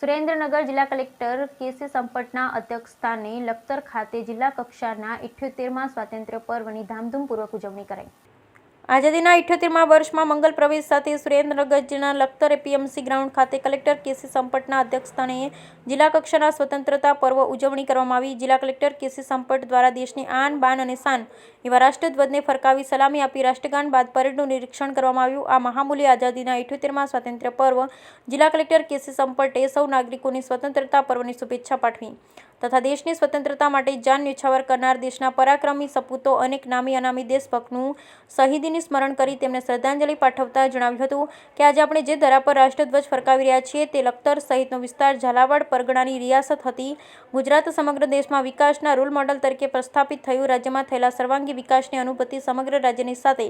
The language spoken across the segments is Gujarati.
સુરેન્દ્રનગર જિલ્લા કલેક્ટર કેસી સંપટના અધ્યક્ષસ્થાને લખતર ખાતે જિલ્લા કક્ષાના 78મા સ્વાતંત્ર્ય પર્વની ધામધૂમપૂર્વક ઉજવણી કરાઈ। આઝાદીના 78મા વર્ષમાં મંગલ પ્રવેશ સાથે સુરેન્દ્રનગર જિલ્લાના લખતર એપીએમસી ગ્રાઉન્ડ ખાતે કલેક્ટર કેસી સંપટના અધ્યક્ષસ્થાને જિલ્લા કક્ષાના સ્વતંત્રતા પર્વ ઉજવણી કરવામાં આવી। જિલ્લા કલેક્ટર કેસી સંપટ દ્વારા દેશની આન બાન અને શાન એવા રાષ્ટ્રધ્વજને ફરકાવી સલામી આપી રાષ્ટ્રગાન બાદ પરેડનું નિરીક્ષણ કરવામાં આવ્યું। આ મહામૂલ્ય આઝાદીના 78મા સ્વાતંત્ર્ય પર્વ જિલ્લા કલેક્ટર કેસી સંપટે સૌ નાગરિકોની સ્વતંત્રતા પર્વની શુભેચ્છા પાઠવી તથા દેશની સ્વતંત્રતા માટે જાન ન્યોછાવર કરનાર દેશના પરાક્રમી સપૂતો અનેક નામી અનામી દેશભક્તનું શહીદીની સ્મરણ કરી તેમને શ્રદ્ધાંજલિ પાઠવતા જણાવ્યું હતું કે આજે આપણે જે ધરા પર રાષ્ટ્રધ્વજ ફરકાવી રહ્યા છીએ તે લખતર સહિતનો વિસ્તાર ઝાલાવાડ પરગણાની રિયાસત હતી। ગુજરાત સમગ્ર દેશમાં વિકાસના રોલ મોડલ તરીકે પ્રસ્થાપિત થયું। રાજ્યમાં થયેલા સર્વાંગી વિકાસની અનુભૂતિ સમગ્ર રાજ્યની સાથે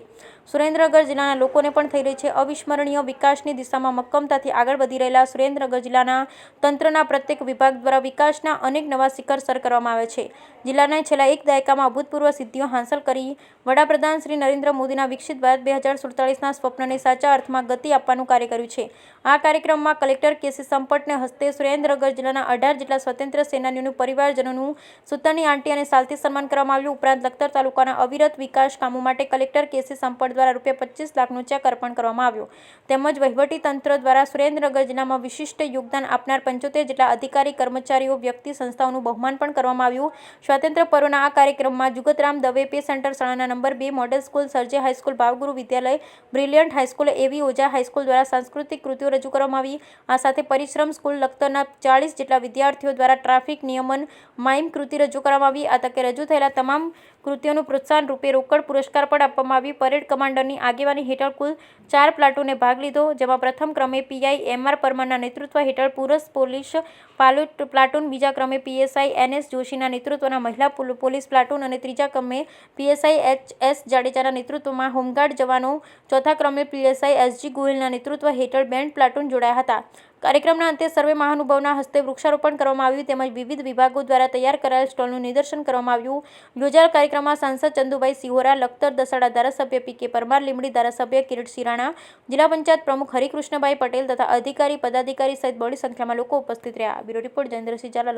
સુરેન્દ્રનગર જિલ્લાના લોકોને પણ થઈ રહી છે। અવિસ્મરણીય વિકાસની દિશામાં મક્કમતાથી આગળ વધી રહેલા સુરેન્દ્રનગર જિલ્લાના તંત્રના પ્રત્યેક વિભાગ દ્વારા વિકાસના અનેક નવા શિખર સર કરવામાં આવે છે। જિલ્લાને છેલ્લા એક દાયકામાં અભૂતપૂર્વ સિદ્ધિઓ હાંસલ કરી વડાપ્રધાન શ્રી નરેન્દ્ર મોદીના વિકસિત ભારત 2047ના સ્વપ્નને સાચા અર્થમાં ગતિ આપવાનું કાર્ય કર્યું છે। આ કાર્યક્રમમાં કલેક્ટર કેસી સંપટને હસ્તે સુરેન્દ્રનગર જિલ્લાના 18 જેટલા સ્વતંત્ર સેનાનીઓનું પરિવારજનોનું સૂતરની આંટી અને શાલથી સન્માન કરવામાં આવ્યું। ઉપરાંત લખતર તાલુકાના અવિરત વિકાસ કામો માટે કલેક્ટર કેસી સંપટ દ્વારા ₹25 લાખનો ચેક અર્પણ કરવામાં આવ્યો તેમજ વહીવટી તંત્ર દ્વારા સુરેન્દ્રનગર જિલ્લામાં વિશિષ્ટ યોગદાન આપનાર 75 જેટલા અધિકારી કર્મચારીઓ વ્યક્તિ સંસ્થાઓનું બહુમાન પણ કરવામાં આવ્યું। સ્વાતંત્ર્ય પર્વના આ કાર્યક્રમમાં જુગતરામ દવે પે સેન્ટર શાળાના નંબર 2 મોડેલ સ્કૂલ, સરજે હાઈસ્કૂલ, ભાવગુરુ વિદ્યાલય, બ્રિલિયન્ટ હાઈસ્કૂલ, એવી ઓઝા હાઈસ્કૂલ દ્વારા સાંસ્કૃતિક કૃતિઓ રજૂ કરવામાં આવી। આ સાથે પરિશ્રમ સ્કૂલ લખતરના 40 જેટલા વિદ્યાર્થીઓ દ્વારા ટ્રાફિક નિયમન માઇમ કૃતિ રજૂ કરવામાં આવી। આ તકે રજૂ થયેલા તમામ કૃતિઓનું પ્રોત્સાહન રૂપે રોકડ પુરસ્કાર પણ આપવામાં આવી। પરેડ કમાન્ડરની આગેવાની હેઠળ કુલ 4 પ્લાટૂને ભાગ લીધો જેમાં પ્રથમ ક્રમે પીઆઈ એમઆર પરમારના નેતૃત્વ હેઠળ પુરુષ પોલીસ પ્લાટૂન, બીજા ક્રમે પીએસઆઈ એનએસ જોશીના નેતૃત્વના મહિલા પોલીસ પ્લાટૂન અને ત્રીજા ક્રમે પીએસઆઈ એચએસ જાડેજાના નેતૃત્વમાં હોમગાર્ડ જવાનો, ચોથા ક્રમે પીએસઆઈ એસજી ગોહિલના નેતૃત્વ હેઠળ બેન્ડ પ્લાટૂન જોડાયા હતા। કાર્યક્રમના અંતે સર્વે મહાનુભાવોના હસ્તે વૃક્ષારોપણ કરવામાં આવ્યું તેમજ વિવિધ વિભાગો દ્વારા તૈયાર કરાયેલ સ્ટોલનું નિદર્શન કરવામાં આવ્યું। યોજાયેલ કાર્યક્રમમાં સાંસદ ચંદુભાઈ સિહોરા, લખતર દસાડા ધારાસભ્ય પી.કે. પરમાર, લીંબડી ધારાસભ્ય કિરીટસિંહ રાણા, જિલ્લા પંચાયત પ્રમુખ હરિકૃષ્ણભાઈ પટેલ તથા અધિકારી પદાધિકારી સહિત બહોળી સંખ્યામાં લોકો ઉપસ્થિત રહ્યા। Bureau report Jayendrasinh Jhala.